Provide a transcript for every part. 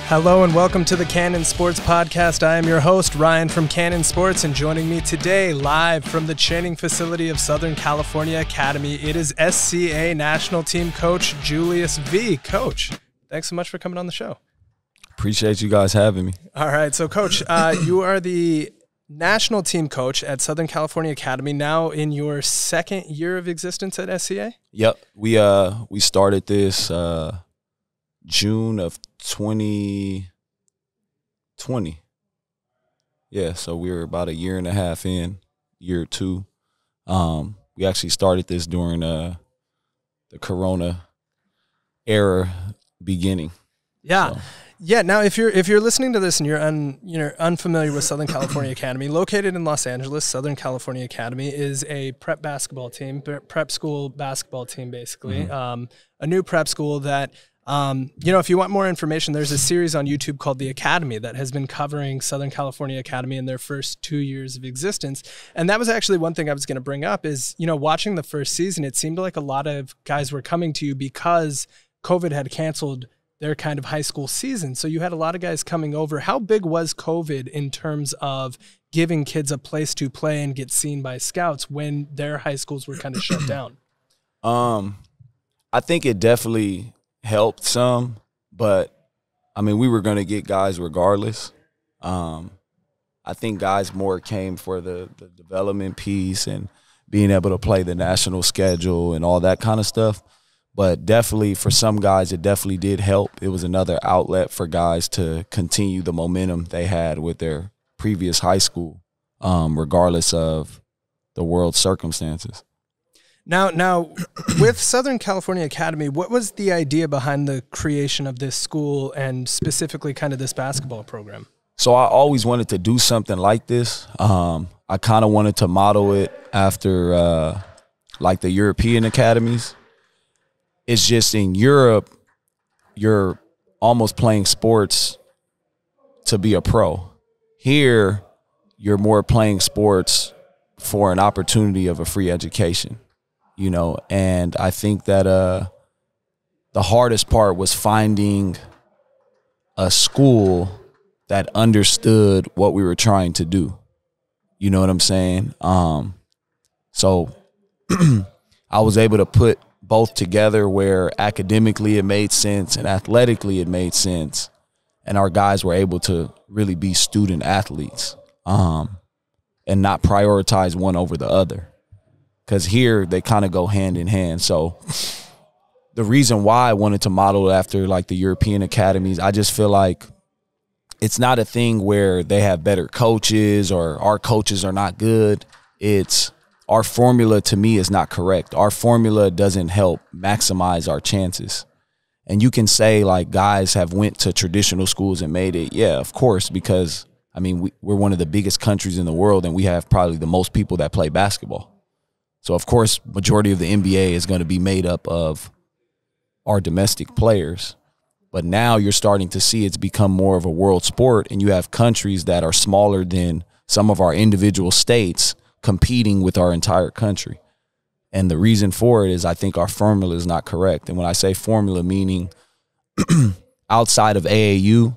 Hello and welcome to the Cannon Sports Podcast. I am your host, Ryan from Cannon Sports, and joining me today live from the training facility of Southern California Academy, it is SCA National Team Coach Julius V. Coach, thanks so much for coming on the show. Appreciate you guys having me. All right, so Coach, you are the National Team Coach at Southern California Academy, now in your second year of existence at SCA? Yep, we started this June of 2020. Yeah, so we were about a year and a half in, year two. We actually started this during the Corona era beginning. Yeah. So. Yeah. Now, if you're listening to this and you're unfamiliar with Southern California Academy, located in Los Angeles, Southern California Academy is a prep basketball team, prep school basketball team, basically. Mm-hmm. A new prep school that, if you want more information, there's a series on YouTube called The Academy that has been covering Southern California Academy in their first 2 years of existence. And that was actually one thing I was going to bring up is, watching the first season, it seemed like a lot of guys were coming to you because COVID had canceled their kind of high school season. So you had a lot of guys coming over. How big was COVID in terms of giving kids a place to play and get seen by scouts when their high schools were kind of shut down? I think it definitely helped some, but I mean, we were going to get guys regardless. I think guys more came for the development piece and being able to play the national schedule and all that kind of stuff. But definitely for some guys, it definitely did help. It was another outlet for guys to continue the momentum they had with their previous high school, regardless of the world's circumstances. Now, with Southern California Academy, what was the idea behind the creation of this school and specifically kind of this basketball program? So I always wanted to do something like this. I kind of wanted to model it after like the European academies. It's just in Europe, you're almost playing sports to be a pro. Here, you're more playing sports for an opportunity of a free education, and I think that the hardest part was finding a school that understood what we were trying to do. You know what I'm saying? So I was able to put both together where academically it made sense and athletically it made sense, and our guys were able to really be student athletes and not prioritize one over the other, because here they kind of go hand in hand. So the reason why I wanted to model after like the European academies, I just feel like it's not a thing where they have better coaches or our coaches are not good. It's our formula, to me, is not correct. Our formula doesn't help maximize our chances. And you can say, like, guys have went to traditional schools and made it. Yeah, of course, because, I mean, we're one of the biggest countries in the world, and we have probably the most people that play basketball. So, of course, majority of the NBA is going to be made up of our domestic players. But now you're starting to see it's become more of a world sport, and you have countries that are smaller than some of our individual states competing with our entire country. And the reason for it is I think our formula is not correct. And when I say formula, meaning outside of AAU,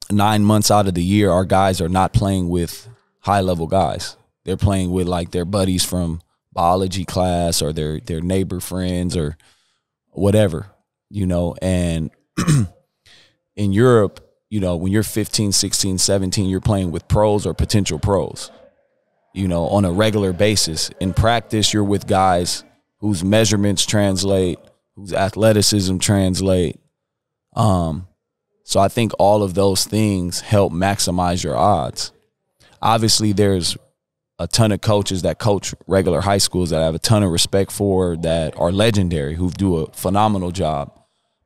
9 months out of the year, our guys are not playing with high-level guys. They're playing with, like, their buddies from biology class or their neighbor friends or whatever, And in Europe, when you're 15, 16, 17, you're playing with pros or potential pros. On a regular basis. In practice, you're with guys whose measurements translate, whose athleticism translate. So I think all of those things help maximize your odds. Obviously, there's a ton of coaches that coach regular high schools that I have a ton of respect for, that are legendary, who do a phenomenal job.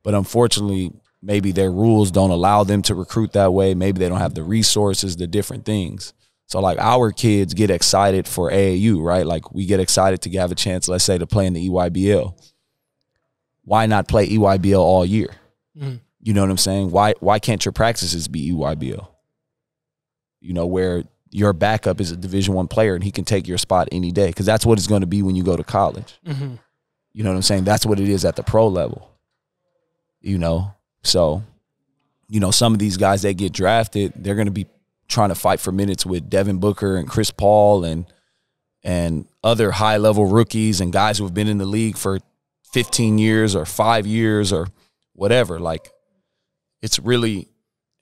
But unfortunately, maybe their rules don't allow them to recruit that way. Maybe they don't have the resources, the different things. So, like, our kids get excited for AAU, right? Like, we get excited to have a chance, let's say, to play in the EYBL. Why not play EYBL all year? Mm. You know what I'm saying? Why can't your practices be EYBL? Where your backup is a Division I player and he can take your spot any day, because that's what it's going to be when you go to college. Mm-hmm. You know what I'm saying? That's what it is at the pro level. So you know, some of these guys that get drafted, they're going to be trying to fight for minutes with Devin Booker and Chris Paul and other high-level rookies and guys who have been in the league for 15 years or 5 years or whatever. Like, it's really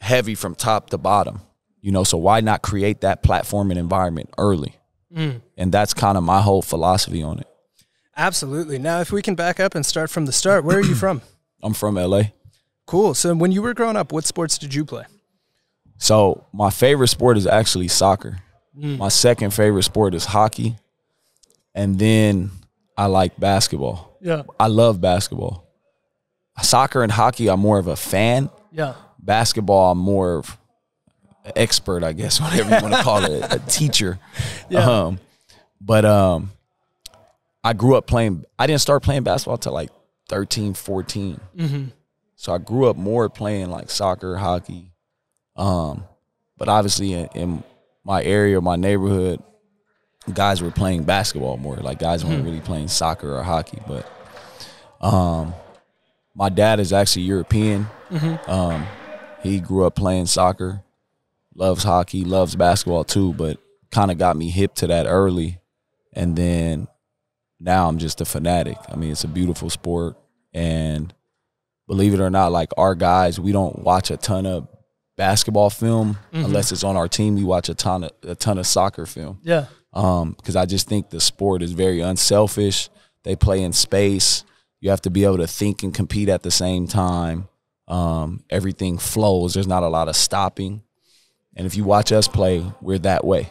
heavy from top to bottom, you know, so why not create that platform and environment early? And that's kind of my whole philosophy on it. Absolutely. Now, if we can back up and start from the start, where are you from? I'm from LA. Cool. So when you were growing up, what sports did you play? So my favorite sport is actually soccer. My second favorite sport is hockey. And then I like basketball. Yeah. I love basketball. Soccer and hockey, I'm more of a fan. Yeah. Basketball, I'm more of an expert, I guess, whatever you want to call it, a teacher. Yeah. But I grew up playing – I didn't start playing basketball until like 13, 14. So I grew up more playing like soccer, hockey. But obviously in my area, my neighborhood, guys were playing basketball more. Like guys weren't really playing soccer or hockey. But my dad is actually European. He grew up playing soccer, loves hockey, loves basketball too, but kind of got me hip to that early. And then now I'm just a fanatic. I mean, it's a beautiful sport. And believe it or not, like our guys, we don't watch a ton of basketball film unless it's on our team. We watch a ton of soccer film. Yeah. Because I just think the sport is very unselfish. They play in space. You have to be able to think and compete at the same time. Everything flows. There's not a lot of stopping. And if you watch us play, we're that way,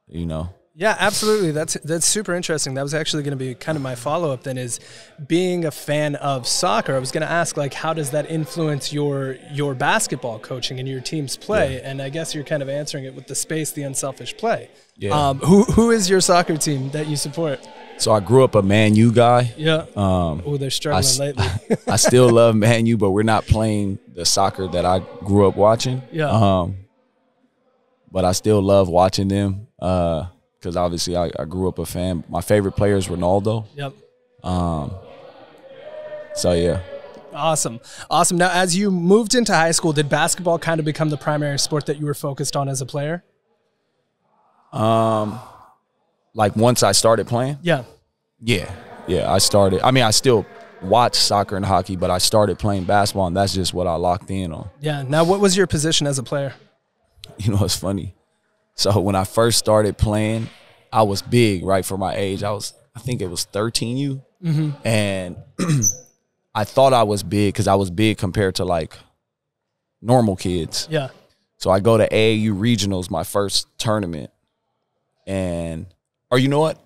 you know. Yeah, absolutely. That's super interesting. That was actually going to be kind of my follow-up then, is being a fan of soccer. I was going to ask, like, how does that influence your basketball coaching and your team's play? Yeah. And I guess you're kind of answering it with the space, the unselfish play. Yeah. Who is your soccer team that you support? So I grew up a Man U guy. Yeah. They're struggling lately. I still love Man U, but we're not playing the soccer that I grew up watching. Yeah. But I still love watching them. Because obviously I grew up a fan. My favorite player is Ronaldo. Yep. So, yeah. Awesome. Now, as you moved into high school, did basketball kind of become the primary sport that you were focused on as a player? Like once I started playing? Yeah. Yeah, I started. I mean, I still watch soccer and hockey, but I started playing basketball, and that's just what I locked in on. Yeah. Now, what was your position as a player? You know, it's funny. So when I first started playing, I was big, right, for my age. I think it was 13U. And I thought I was big because I was big compared to, like, normal kids. Yeah. So I go to AAU regionals, my first tournament. Or you know what?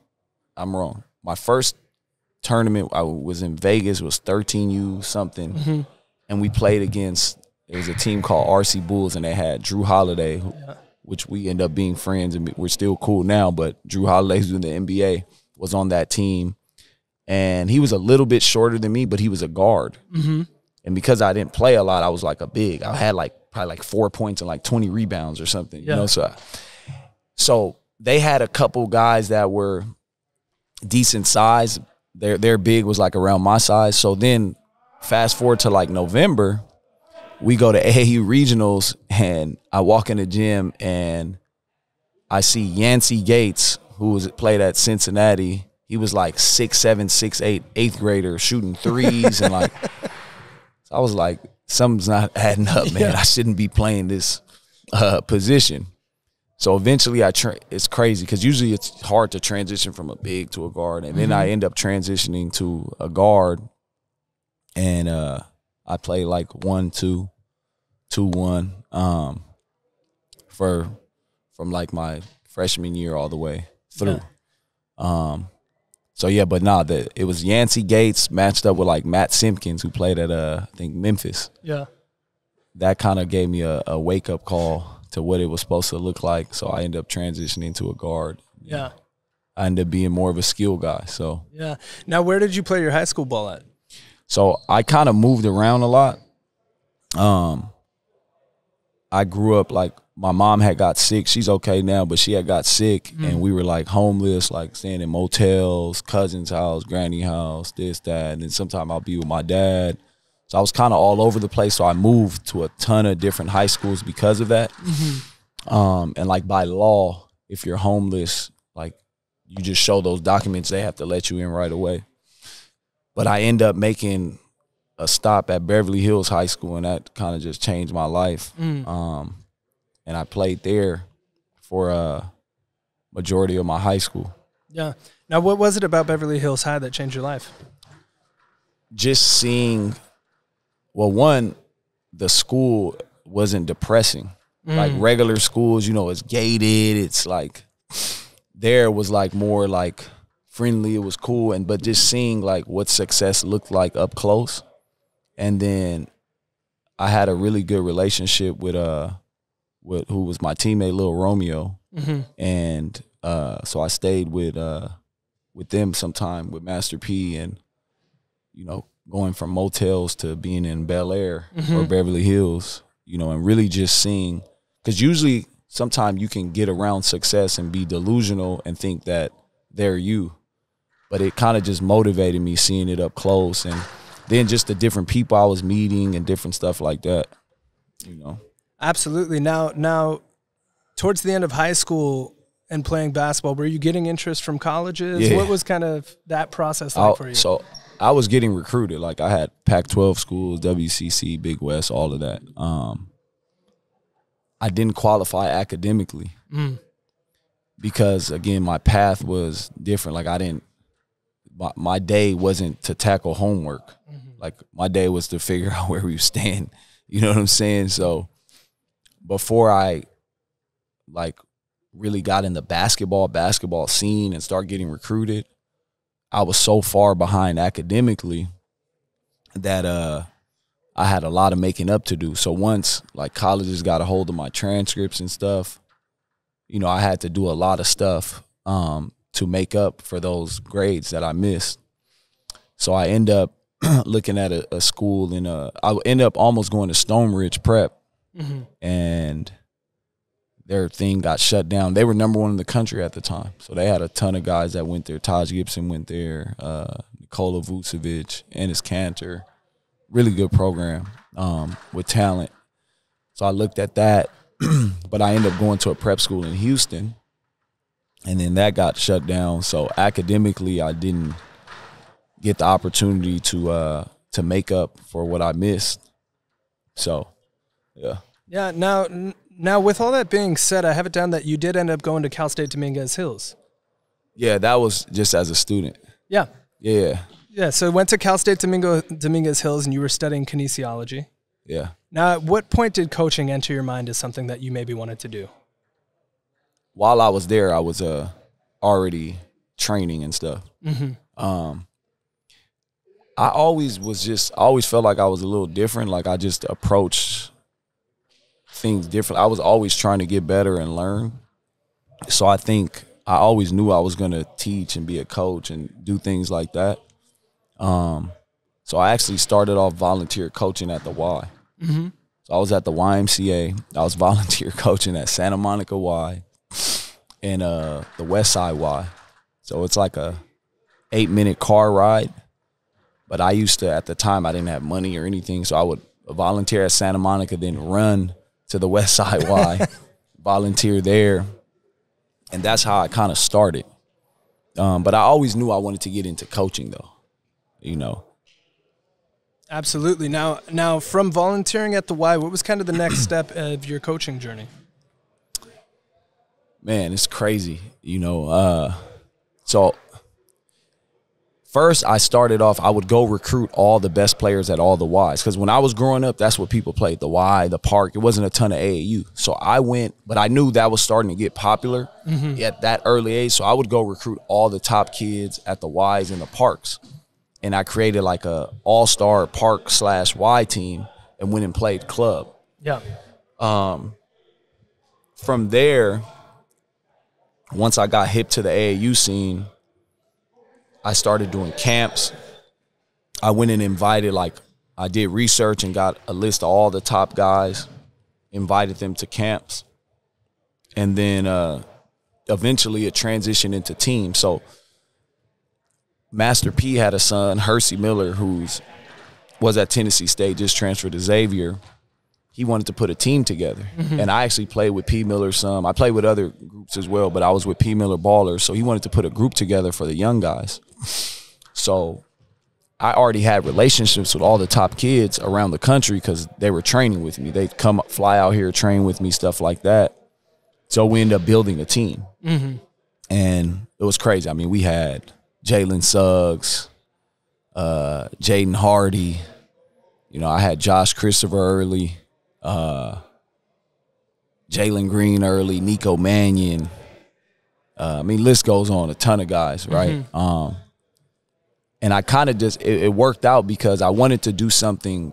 I'm wrong. My first tournament, I was in Vegas, was 13U something. And we played against, it was a team called RC Bulls, and they had Drew Holiday, which we end up being friends, and we're still cool now. But Drew Holiday, who's in the NBA, was on that team. And he was a little bit shorter than me, but he was a guard. And because I didn't play a lot, I was like a big. I had like probably like 4 points and like 20 rebounds or something. You know, so they had a couple guys that were decent size. Their big was like around my size. So then fast forward to like November, we go to AAU regionals, and I walk in the gym and I see Yancey Gates, who played at Cincinnati. He was like 6'7", 6'8", 8th grader shooting threes. And like, so I was like, something's not adding up, man. I shouldn't be playing this position. So eventually it's crazy because usually it's hard to transition from a big to a guard. And then I end up transitioning to a guard. And I play like 1-2, 2-1 from like my freshman year all the way through. So yeah, but it was Yancey Gates matched up with like Matt Simpkins, who played at I think Memphis. Yeah. That kind of gave me a wake up call to what it was supposed to look like. So I ended up transitioning to a guard. Yeah. I ended up being more of a skill guy. So yeah. Now, where did you play your high school ball at? So I kind of moved around a lot. I grew up like my mom had got sick. She's okay now, but she had got sick, and we were like homeless, like staying in motels, cousin's house, granny house, this, that. And then sometime I'll be with my dad. So I was kind of all over the place. So I moved to a ton of different high schools because of that. And like by law, if you're homeless, like you just show those documents, they have to let you in right away. But I end up making a stop at Beverly Hills High School, and that kind of just changed my life. And I played there for a majority of my high school. Yeah. Now, what was it about Beverly Hills High that changed your life? Just seeing, well, one, the school wasn't depressing. Like regular schools, you know, it's gated. It's like, there was like more like friendly. It was cool. But just seeing like what success looked like up close. And then I had a really good relationship with who was my teammate, Lil Romeo. And so I stayed with them sometime with Master P, and, you know, going from motels to being in Bel Air or Beverly Hills, you know, and really just seeing, because usually sometimes you can get around success and be delusional and think that they're you. But it kind of just motivated me seeing it up close, and then just the different people I was meeting and different stuff like that, you know. Absolutely. Now, towards the end of high school and playing basketball, were you getting interest from colleges? Yeah. What was kind of that process like for you? So I was getting recruited. Like I had Pac-12 schools, WCC, Big West, all of that. I didn't qualify academically because, again, my path was different. Like my day wasn't to tackle homework. Like my day was to figure out where we stand. You know what I'm saying? So before I like really got in the basketball scene and start getting recruited, I was so far behind academically that I had a lot of making up to do. So once like colleges got a hold of my transcripts and stuff, you know, I had to do a lot of stuff to make up for those grades that I missed. So I end up looking at a school I end up almost going to Stone Ridge Prep, and their thing got shut down. They were #1 in the country at the time. So they had a ton of guys that went there. Taj Gibson went there, Nikola Vucevic, Enes Kanter. Really good program with talent. So I looked at that, but I ended up going to a prep school in Houston, and then that got shut down. So academically, I didn't get the opportunity to make up for what I missed. So, yeah. Yeah, now, with all that being said, I have it down that you did end up going to Cal State Dominguez Hills. Yeah, that was just as a student. Yeah. Yeah. Yeah, so went to Cal State Dominguez Hills, and you were studying kinesiology. Yeah. Now, at what point did coaching enter your mind as something that you maybe wanted to do? While I was there, I was already training and stuff. I always felt like I was a little different. Like I just approached things different. I was always trying to get better and learn. So I think I always knew I was going to teach and be a coach and do things like that. So I actually started off volunteer coaching at the Y. So I was at the YMCA. I was volunteer coaching at Santa Monica Y and the West Side Y. So it's like a 8-minute car ride. But I used to, at the time, I didn't have money or anything, so I would volunteer at Santa Monica, then run to the West Side Y, volunteer there, and that's how I kind of started. But I always knew I wanted to get into coaching, though, you know. Absolutely. Now, from volunteering at the Y, what was kind of the next step of your coaching journey? Man, it's crazy, you know. So first, I started off, I would go recruit all the best players at all the Ys. Because when I was growing up, that's what people played, the Y, the Park. It wasn't a ton of AAU. So I went, but I knew that was starting to get popular at that early age. So I would go recruit all the top kids at the Ys and the Parks. And I created like a all-star Park/Y team and went and played club. Yeah. From there, once I got hip to the AAU scene, I started doing camps. I went and invited, I did research and got a list of all the top guys, invited them to camps. And then eventually it transitioned into teams. So Master P had a son, Hersey Miller, who's was at Tennessee State, just transferred to Xavier. He wanted to put a team together. And I actually played with P. Miller some. I played with other groups as well, but I was with P. Miller Ballers. So he wanted to put a group together for the young guys. So I already had relationships with all the top kids around the country because they were training with me. They'd come fly out here, train with me, stuff like that. So we ended up building a team. And it was crazy. I mean, we had Jalen Suggs, Jaden Hardy. You know, I had Josh Christopher early. Jalen Green early, Nico Mannion. I mean, list goes on, a ton of guys, right? And I kind of just, it worked out because I wanted to do something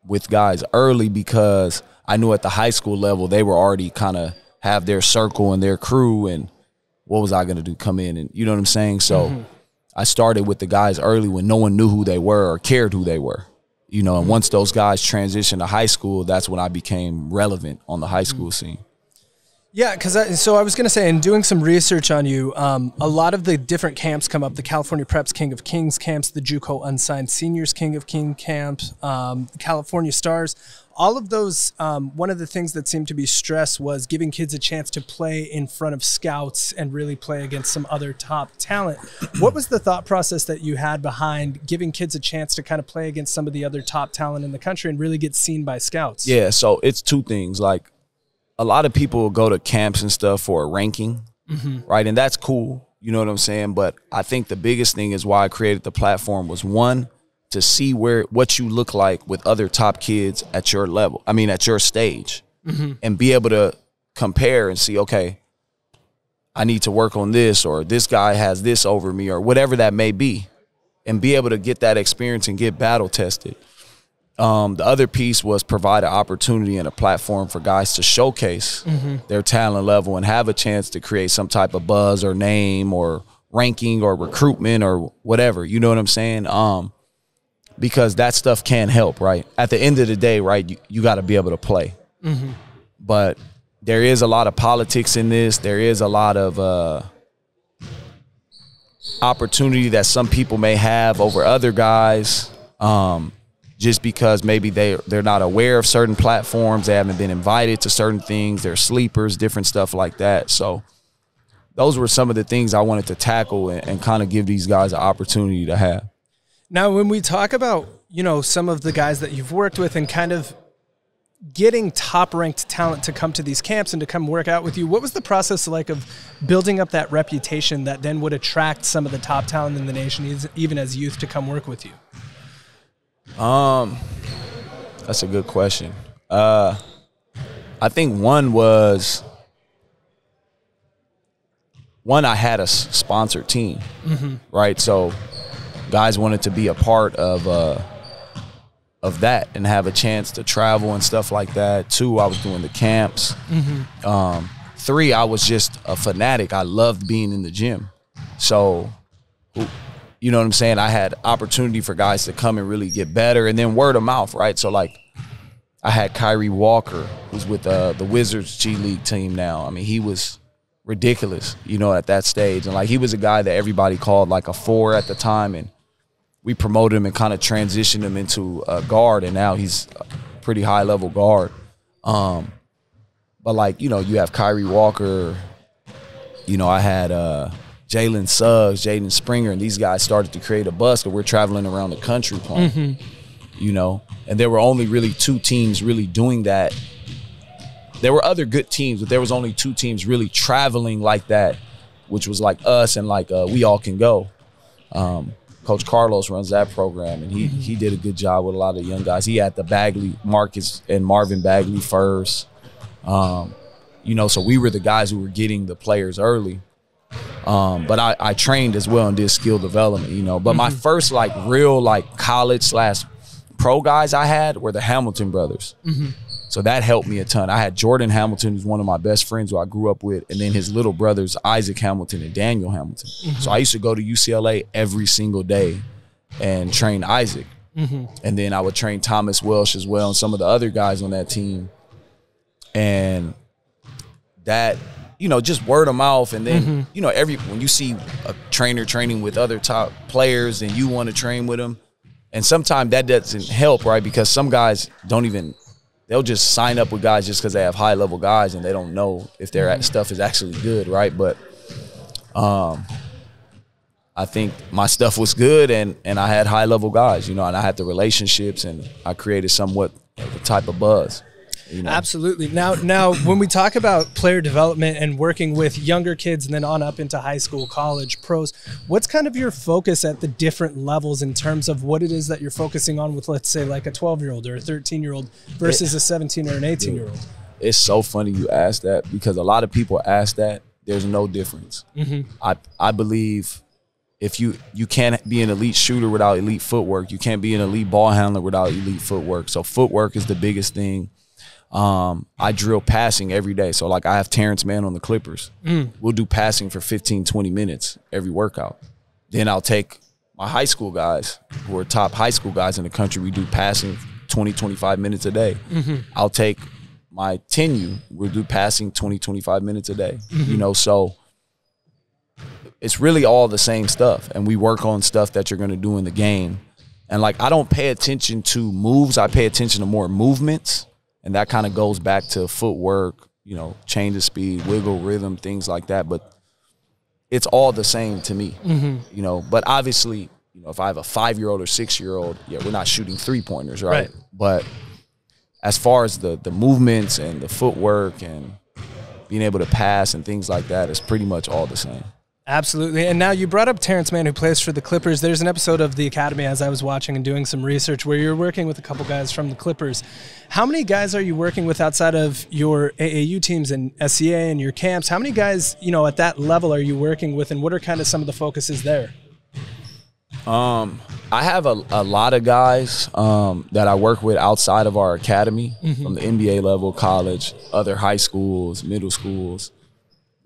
with guys early because I knew at the high school level they were already kind of have their circle and their crew, and what was I going to do, come in and, you know what I'm saying? So I started with the guys early when no one knew who they were or cared who they were. You know, and once those guys transitioned to high school, that's when I became relevant on the high school scene. Yeah, so I was going to say, in doing some research on you, a lot of the different camps come up: the California Preps King of Kings camps, the JUCO Unsigned Seniors King of King camps, California Stars. All of those, one of the things that seemed to be stressed was giving kids a chance to play in front of scouts and really play against some other top talent. What was the thought process that you had behind giving kids a chance to kind of play against some of the other top talent in the country and really get seen by scouts? Yeah, so it's two things. Like, a lot of people will go to camps and stuff for a ranking, right? And that's cool, you know what I'm saying? But I think the biggest thing is why I created the platform was, one, to see what you look like with other top kids at your level. I mean, at your stage, and be able to compare and see, okay, I need to work on this, or this guy has this over me, or whatever that may be, and be able to get that experience and get battle tested. The other piece was provide an opportunity and a platform for guys to showcase their talent level and have a chance to create some type of buzz or name or ranking or recruitment or whatever. You know what I'm saying? Because that stuff can help, right? At the end of the day, right, you got to be able to play. But there is a lot of politics in this. There is a lot of opportunity that some people may have over other guys, just because maybe they're not aware of certain platforms. They haven't been invited to certain things. They're sleepers, different stuff like that. So those were some of the things I wanted to tackle and kind of give these guys an opportunity to have. Now, when we talk about, you know, some of the guys that you've worked with and kind of getting top-ranked talent to come to these camps and to come work out with you, what was the process like of building up that reputation that then would attract some of the top talent in the nation, even as youth, to come work with you? That's a good question. I think one, I had a sponsored team, right? So guys wanted to be a part of that and have a chance to travel and stuff like that. 2, I was doing the camps. 3, I was just a fanatic. I loved being in the gym. So, you know what I'm saying? I had opportunity for guys to come and really get better, and then word of mouth, right? So, like, I had Kyrie Walker, who's with the Wizards G League team now. I mean, he was ridiculous, you know, at that stage. And, like, he was a guy that everybody called, like, a 4 at the time, and we promoted him and kind of transitioned him into a guard, and now he's a pretty high-level guard. But, like, you know, you have Kyrie Walker. You know, I had Jalen Suggs, Jaden Springer, and these guys started to create a buzz because we're traveling around the country playing, you know. And there were only really 2 teams really doing that. There were other good teams, but there was only 2 teams really traveling like that, which was like us and like We All Can Go. Coach Carlos runs that program, and he did a good job with a lot of young guys. He had the Bagley, Marcus and Marvin Bagley first. You know, so we were the guys who were getting the players early. But I trained as well and did skill development, you know. But my first, like, real, like, college/pro guys I had were the Hamilton brothers. So that helped me a ton. I had Jordan Hamilton, who's one of my best friends who I grew up with, and then his little brothers, Isaac Hamilton and Daniel Hamilton. So I used to go to UCLA every single day and train Isaac. And then I would train Thomas Welsh as well and some of the other guys on that team. And that, you know, just word of mouth. And then, you know, when you see a trainer training with other top players and you want to train with them, And sometimes that doesn't help, right? Because some guys they'll just sign up with guys just because they have high-level guys and they don't know if their stuff is actually good, right? But I think my stuff was good and I had high-level guys, and I had the relationships and I created somewhat of a type of buzz. Absolutely. Now, when we talk about player development and working with younger kids and then on up into high school, college, pros, what's kind of your focus at the different levels in terms of what it is that you're focusing on with, let's say, like a 12-year-old or a 13-year-old versus a 17 or an 18-year-old? It's so funny you ask that because a lot of people ask that. There's no difference. I believe if you can't be an elite shooter without elite footwork, you can't be an elite ball handler without elite footwork. So footwork is the biggest thing. I drill passing every day. So, like, I have Terance Mann on the Clippers. We'll do passing for 15, 20 minutes every workout. Then I'll take my high school guys who are top high school guys in the country. We do passing 20, 25 minutes a day. I'll take my 10U. We'll do passing 20, 25 minutes a day. So it's really all the same stuff. And we work on stuff that you're going to do in the game. And, like, I don't pay attention to moves. I pay attention to more movements. And that kind of goes back to footwork, change of speed, wiggle, rhythm, things like that. But it's all the same to me, But obviously, if I have a 5-year-old or 6-year-old, we're not shooting three-pointers, right? But as far as the movements and the footwork and being able to pass and things like that, it's pretty much all the same. Absolutely. And now you brought up Terance Mann, who plays for the Clippers. There's an episode of The Academy, as I was watching and doing some research, where you're working with a couple guys from the Clippers. How many guys are you working with outside of your AAU teams and SCA and your camps? How many guys, at that level are you working with, and what are kind of some of the focuses there? I have a lot of guys that I work with outside of our academy, from the NBA level, college, other high schools, middle schools,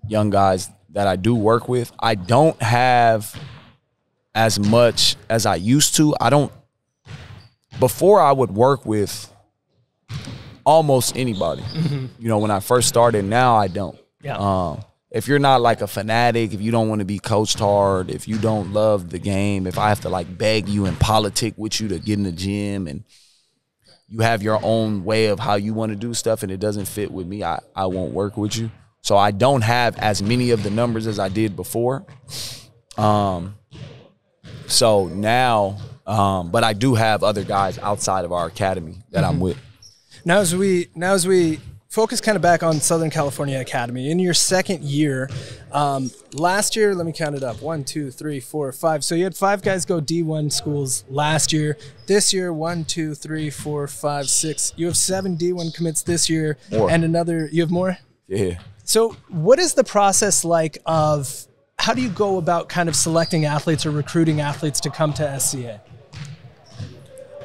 young guys that I do work with. I don't have as much as I used to. Before I would work with almost anybody, when I first started. Now I don't. If you're not like a fanatic, if you don't want to be coached hard, if you don't love the game, if I have to like beg you and politic with you to get in the gym and you have your own way of how you want to do stuff and it doesn't fit with me, I won't work with you. So I don't have as many of the numbers as I did before. So now, but I do have other guys outside of our academy that I'm with. Now as we focus kind of back on Southern California Academy, in your second year, last year, let me count it up, 1, 2, 3, 4, 5. So you had 5 guys go D1 schools last year. This year, 1, 2, 3, 4, 5, 6. You have 7 D1 commits this year. More. And another, you have more? Yeah. So what is the process like of, how do you go about kind of selecting athletes or recruiting athletes to come to SCA?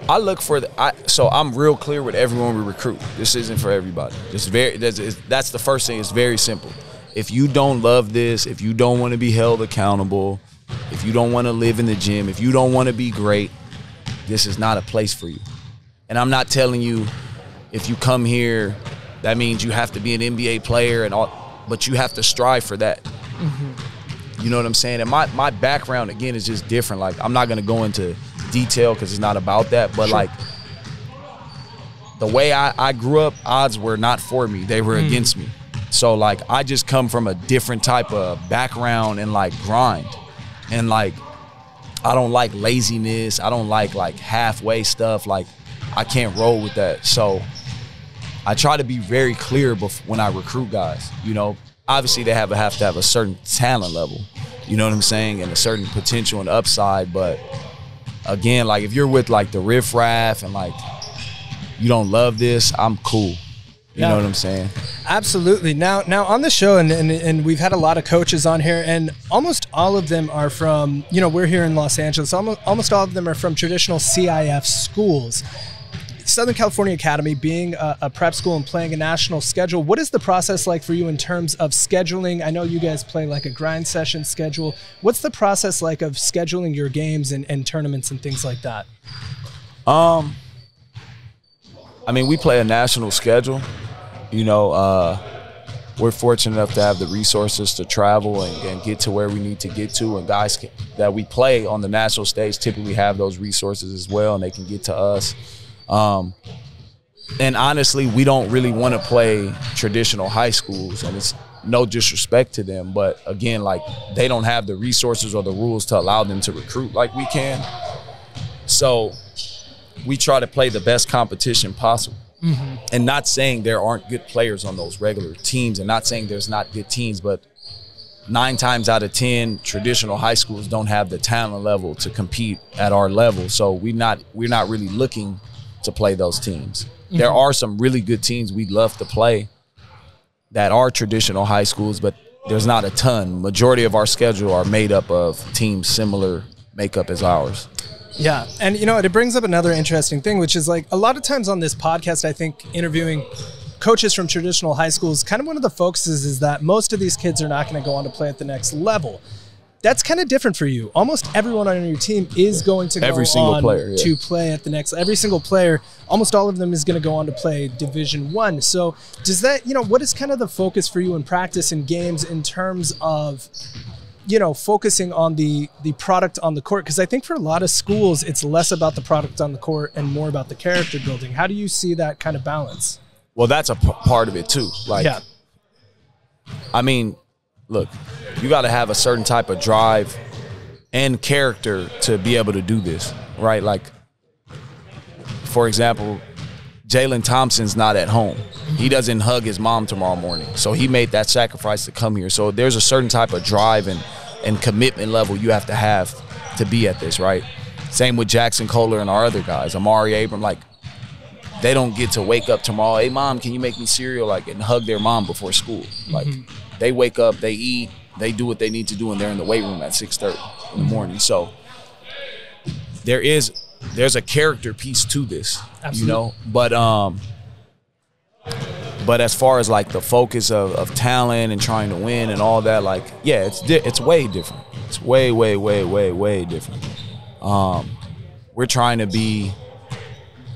I look for so I'm real clear with everyone we recruit. This isn't for everybody. That's the first thing. It's very simple. If you don't love this, if you don't want to be held accountable, if you don't want to live in the gym, if you don't want to be great, this is not a place for you. And I'm not telling you if you come here, that means you have to be an NBA player and all, but you have to strive for that. You know what I'm saying? And my background, again, is just different. Like, I'm not going to go into detail because it's not about that, but like the way I grew up, odds were not for me. They were against me. So like, I just come from a different type of background and like grind. And like, I don't like laziness. I don't like halfway stuff. Like, I can't roll with that. So I try to be very clear when I recruit guys. Obviously they have to have a certain talent level, you know what I'm saying, and a certain potential and upside. But again, like, if you're with like the riffraff and like you don't love this, I'm cool. You know what I'm saying? Absolutely. Now on the show, and we've had a lot of coaches on here, and almost all of them are from, we're here in Los Angeles. Almost all of them are from traditional CIF schools. Southern California Academy being a prep school and playing a national schedule, what is the process like for you in terms of scheduling? I know you guys play like a grind session schedule. What's the process like of scheduling your games and tournaments and things like that? I mean, we play a national schedule. we're fortunate enough to have the resources to travel and get to where we need to get to. And guys that we play on the national stage typically have those resources as well, and they can get to us. And honestly, we don't really want to play traditional high schools, and it's no disrespect to them. But again, like, they don't have the resources or the rules to allow them to recruit like we can. So we try to play the best competition possible. Mm-hmm. And not saying there aren't good players on those regular teams, and not saying there's not good teams, but 9 times out of 10, traditional high schools don't have the talent level to compete at our level. So we're not really looking to play those teams. Mm-hmm. There are some really good teams we'd love to play that are traditional high schools, but there's not a ton. Majority of our schedule are made up of teams similar makeup as ours. Yeah, and it brings up another interesting thing, which is like a lot of times on this podcast, I think interviewing coaches from traditional high schools, kind of one of the focuses is that most of these kids are not going to go on to play at the next level. That's kind of different for you. Almost everyone on your team is going to go on to play at the next. Every single player, almost all of them is going to go on to play Division I. So does that, what is kind of the focus for you in practice and games in terms of focusing on the product on the court? Because I think for a lot of schools, it's less about the product on the court and more about the character building. How do you see that kind of balance? Well, that's a part of it too. Like, yeah. I mean, look, you got to have a certain type of drive and character to be able to do this, right? Like, for example, Jaylen Thompson's not at home. He doesn't hug his mom tomorrow morning. So he made that sacrifice to come here. So there's a certain type of drive and commitment level you have to be at this, right? Same with Jaxon Kohler and our other guys. Amari Abram, like, they don't get to wake up tomorrow, hey, Mom, can you make me cereal? Like, and hug their mom before school. Like, they wake up, they eat, they do what they need to do, and they're in the weight room at 6:30 in the morning. So there's a character piece to this, Absolutely. But as far as like the focus of talent and trying to win and all that, like, yeah, it's way different. It's way, way, way, way, way different. We're trying to be,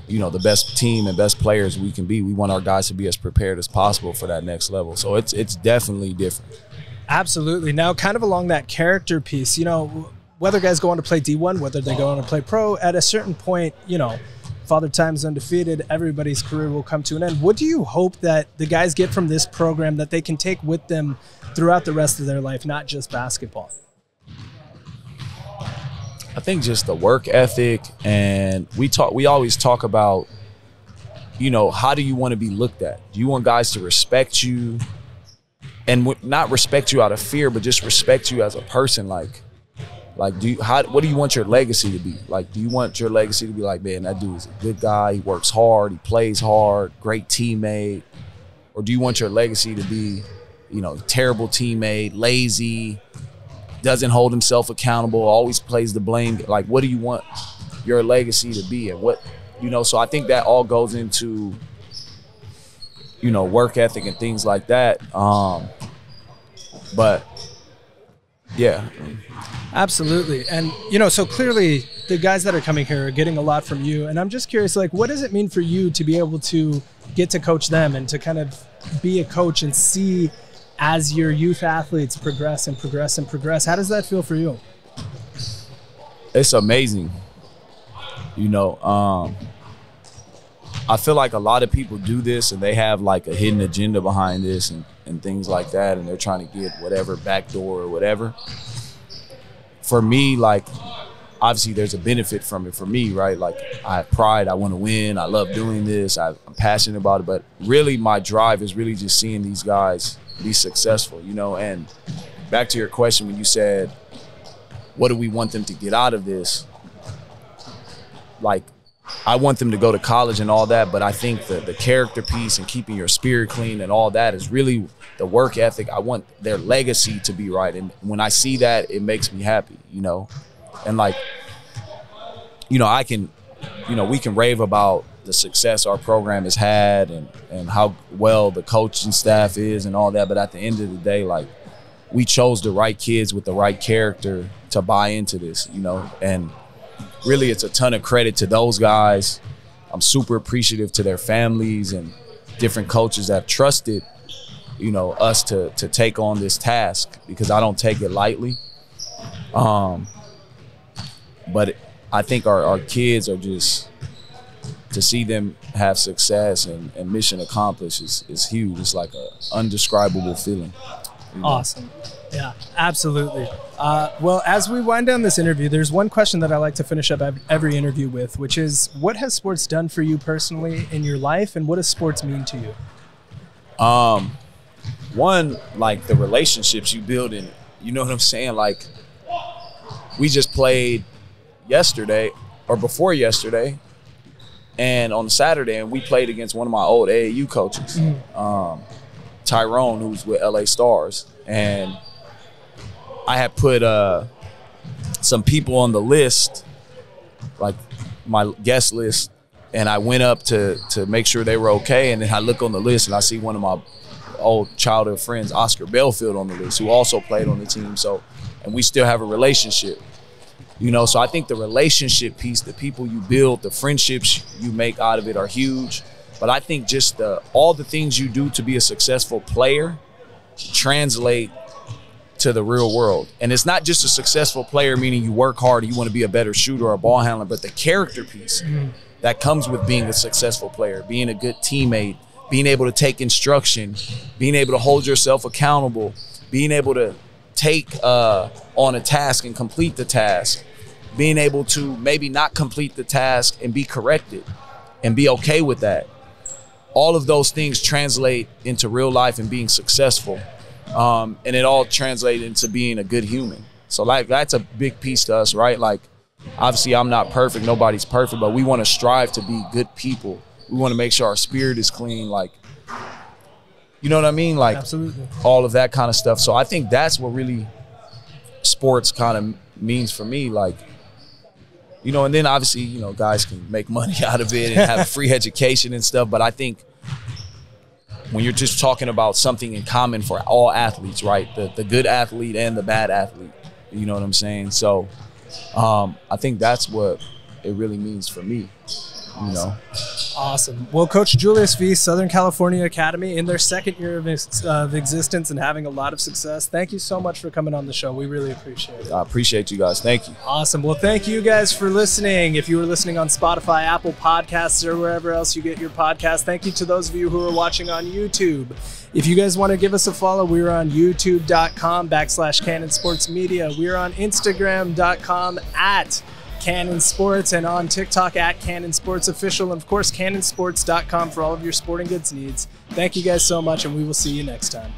the best team and best players we can be. We want our guys to be as prepared as possible for that next level. So it's definitely different. Absolutely. Now, kind of along that character piece, whether guys go on to play D1, whether they go on to play pro, at a certain point, Father Time's undefeated, everybody's career will come to an end. What do you hope that the guys get from this program that they can take with them throughout the rest of their life, not just basketball? I think just the work ethic, and we always talk about, how do you want to be looked at? Do you want guys to respect you, and not respect you out of fear, but just respect you as a person? Like, what do you want your legacy to be? Like, do you want your legacy to be like, man, that dude is a good guy, he works hard, he plays hard, great teammate? Or do you want your legacy to be, terrible teammate, lazy, doesn't hold himself accountable, always plays the blame? Like, what do you want your legacy to be? And what, so I think that all goes into, work ethic and things like that. But yeah. Absolutely. And, so clearly the guys that are coming here are getting a lot from you. And I'm just curious, like, what does it mean for you to be able to get to coach them and to kind of be a coach and see as your youth athletes progress and progress and progress? How does that feel for you? It's amazing. I feel like a lot of people do this and they have like a hidden agenda behind this and things like that, and they're trying to get whatever backdoor or whatever. For me, like, obviously there's a benefit from it for me, right? Like, I have pride, I want to win, I love doing this, I'm passionate about it, but really my drive is really just seeing these guys be successful, and back to your question when you said, what do we want them to get out of this? Like, I want them to go to college and all that, but I think the character piece and keeping your spirit clean and all that is really the work ethic. I want their legacy to be right. And when I see that, it makes me happy, And like, I can, we can rave about the success our program has had and how well the coaching staff is and all that. But at the end of the day, like, we chose the right kids with the right character to buy into this, and really it's a ton of credit to those guys. I'm super appreciative to their families and different coaches that trusted you know, us to take on this task, because I don't take it lightly. But I think our kids are just, to see them have success and mission accomplished is huge. It's like an undescribable feeling. You know? Awesome. Yeah, absolutely. Well, as we wind down this interview, there's one question that I like to finish up every interview with, which is, what has sports done for you personally in your life, and what does sports mean to you? One, like the relationships you build in it. You know what I'm saying? Like, we just played yesterday or before yesterday, and on Saturday, and we played against one of my old AAU coaches, Tyrone, who's with LA Stars. And I had put some people on the list, like my guest list, and I went up to make sure they were okay. And then I look on the list and I see one of my old childhood friends, Oscar Belfield, on the list, who also played on the team. So, and we still have a relationship, you know. So I think the relationship piece, the people you build, the friendships you make out of it are huge. But I think just all the things you do to be a successful player translate to the real world. And it's not just a successful player, meaning you work hard and you want to be a better shooter or a ball handler, but the character piece that comes with being a successful player, being a good teammate, being able to take instruction, being able to hold yourself accountable, being able to take on a task and complete the task, being able to maybe not complete the task and be corrected and be okay with that. All of those things translate into real life and being successful. And it all translates into being a good human. So like, that's a big piece to us, right? Like, obviously I'm not perfect, nobody's perfect, but we want to strive to be good people. We want to make sure our spirit is clean, like, you know what I mean? Like, absolutely, all of that kind of stuff. So I think that's what really sports kind of means for me. Like, you know, and then obviously, you know, guys can make money out of it and have free education and stuff. But I think when you're just talking about something in common for all athletes, right? The good athlete and the bad athlete, you know what I'm saying? So I think that's what it really means for me, you know? Awesome. Well, Coach Julius V, Southern California Academy, in their second year of existence and having a lot of success, thank you so much for coming on the show. We really appreciate it. I appreciate you guys. Thank you. Awesome. Well, thank you guys for listening. If you were listening on Spotify, Apple Podcasts, or wherever else you get your podcast, thank you to those of you who are watching on YouTube. If you guys want to give us a follow, we're on youtube.com/Cannon Sports Media. We're on Instagram.com @Cannon Sports, and on TikTok @Cannon Sports Official, and of course cannonsports.com for all of your sporting goods needs. Thank you guys so much, and we will see you next time.